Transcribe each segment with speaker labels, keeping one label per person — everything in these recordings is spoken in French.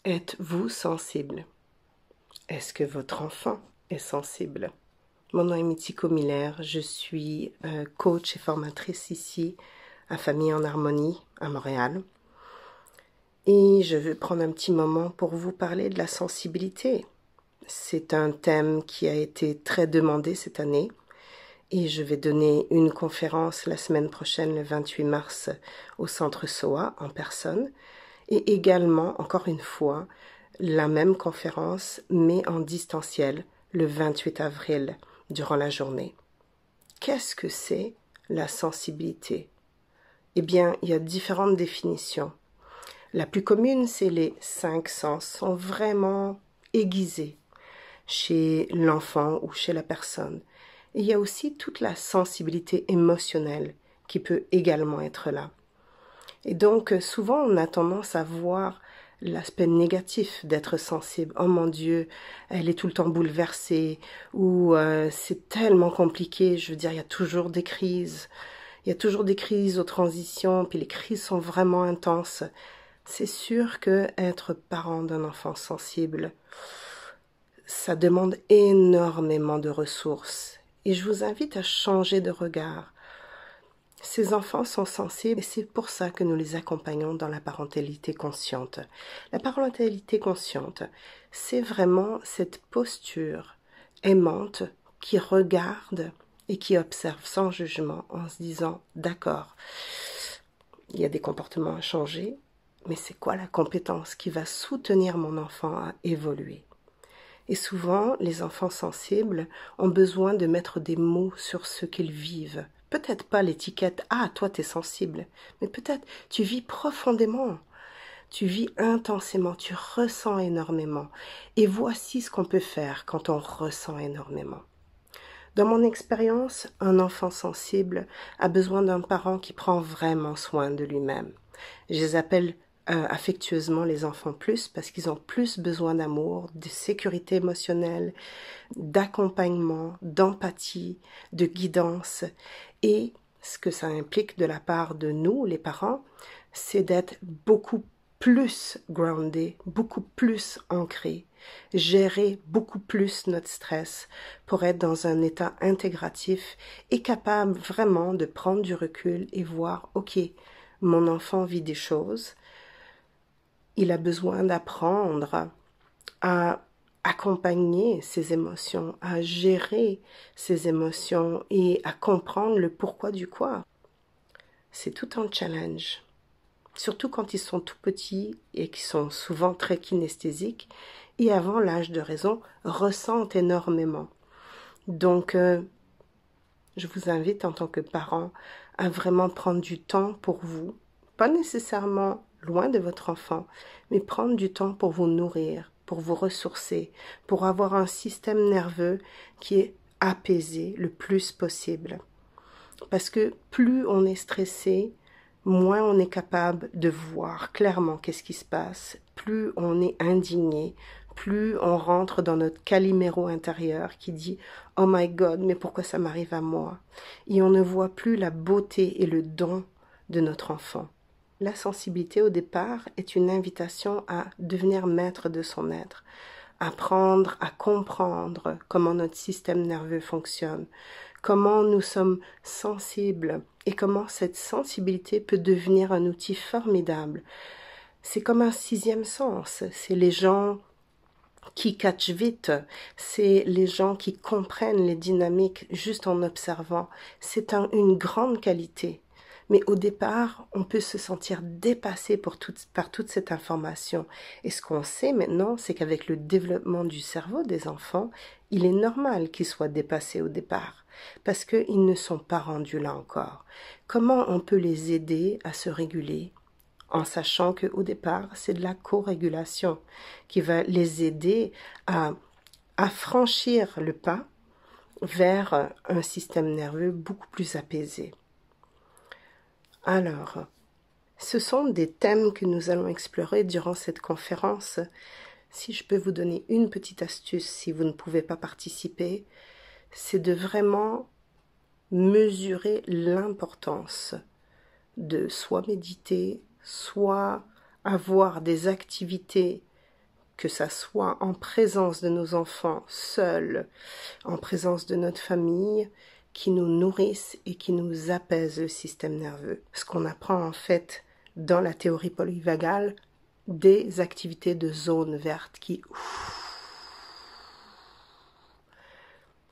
Speaker 1: Êtes-vous sensible? Est-ce que votre enfant est sensible? Mon nom est Mitiko Miller, je suis coach et formatrice ici à Famille en Harmonie à Montréal. Et je veux prendre un petit moment pour vous parler de la sensibilité. C'est un thème qui a été très demandé cette année et je vais donner une conférence la semaine prochaine, le 28 mars, au Centre SOA en personne. Et également, encore une fois, la même conférence, mais en distanciel, le 28 avril, durant la journée. Qu'est-ce que c'est la sensibilité? Eh bien, il y a différentes définitions. La plus commune, c'est les 5 sens sont vraiment aiguisés chez l'enfant ou chez la personne. Et il y a aussi toute la sensibilité émotionnelle qui peut également être là. Et donc, souvent, on a tendance à voir l'aspect négatif d'être sensible. Oh mon Dieu, elle est tout le temps bouleversée, ou c'est tellement compliqué, je veux dire, il y a toujours des crises. Il y a toujours des crises aux transitions, puis les crises sont vraiment intenses. C'est sûr que être parent d'un enfant sensible, ça demande énormément de ressources. Et je vous invite à changer de regard. Ces enfants sont sensibles et c'est pour ça que nous les accompagnons dans la parentalité consciente. La parentalité consciente, c'est vraiment cette posture aimante qui regarde et qui observe sans jugement en se disant « d'accord, il y a des comportements à changer, mais c'est quoi la compétence qui va soutenir mon enfant à évoluer ?» Et souvent, les enfants sensibles ont besoin de mettre des mots sur ce qu'ils vivent. Peut-être pas l'étiquette « Ah, toi, t'es sensible », mais peut-être tu vis profondément, tu vis intensément, tu ressens énormément. Et voici ce qu'on peut faire quand on ressent énormément. Dans mon expérience, un enfant sensible a besoin d'un parent qui prend vraiment soin de lui-même. Je les appelle affectueusement les enfants plus parce qu'ils ont plus besoin d'amour, de sécurité émotionnelle, d'accompagnement, d'empathie, de guidance. Et ce que ça implique de la part de nous, les parents, c'est d'être beaucoup plus grounded, beaucoup plus ancré, gérer beaucoup plus notre stress pour être dans un état intégratif et capable vraiment de prendre du recul et voir, ok, mon enfant vit des choses, il a besoin d'apprendre à accompagner ses émotions, à gérer ses émotions et à comprendre le pourquoi du quoi. C'est tout un challenge. Surtout quand ils sont tout petits et qui sont souvent très kinesthésiques et avant l'âge de raison ressentent énormément. Donc, je vous invite en tant que parent à vraiment prendre du temps pour vous, pas nécessairement loin de votre enfant, mais prendre du temps pour vous nourrir, pour vous ressourcer, pour avoir un système nerveux qui est apaisé le plus possible. Parce que plus on est stressé, moins on est capable de voir clairement qu'est-ce qui se passe, plus on est indigné, plus on rentre dans notre caliméro intérieur qui dit « Oh my God, mais pourquoi ça m'arrive à moi ?» Et on ne voit plus la beauté et le don de notre enfant. La sensibilité au départ est une invitation à devenir maître de son être, apprendre à comprendre comment notre système nerveux fonctionne, comment nous sommes sensibles et comment cette sensibilité peut devenir un outil formidable. C'est comme un sixième sens, c'est les gens qui catchent vite, c'est les gens qui comprennent les dynamiques juste en observant. C'est une grande qualité. Mais au départ, on peut se sentir dépassé par toute cette information. Et ce qu'on sait maintenant, c'est qu'avec le développement du cerveau des enfants, il est normal qu'ils soient dépassés au départ, parce qu'ils ne sont pas rendus là encore. Comment on peut les aider à se réguler, en sachant qu'au départ, c'est de la co-régulation qui va les aider à franchir le pas vers un système nerveux beaucoup plus apaisé. Alors, ce sont des thèmes que nous allons explorer durant cette conférence. Si je peux vous donner une petite astuce si vous ne pouvez pas participer, c'est de vraiment mesurer l'importance de soit méditer, soit avoir des activités que ça soit en présence de nos enfants, seuls, en présence de notre famille, qui nous nourrissent et qui nous apaisent le système nerveux. Ce qu'on apprend en fait dans la théorie polyvagale, des activités de zone verte qui...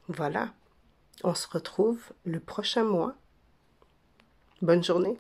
Speaker 1: Voilà, on se retrouve le prochain mois. Bonne journée.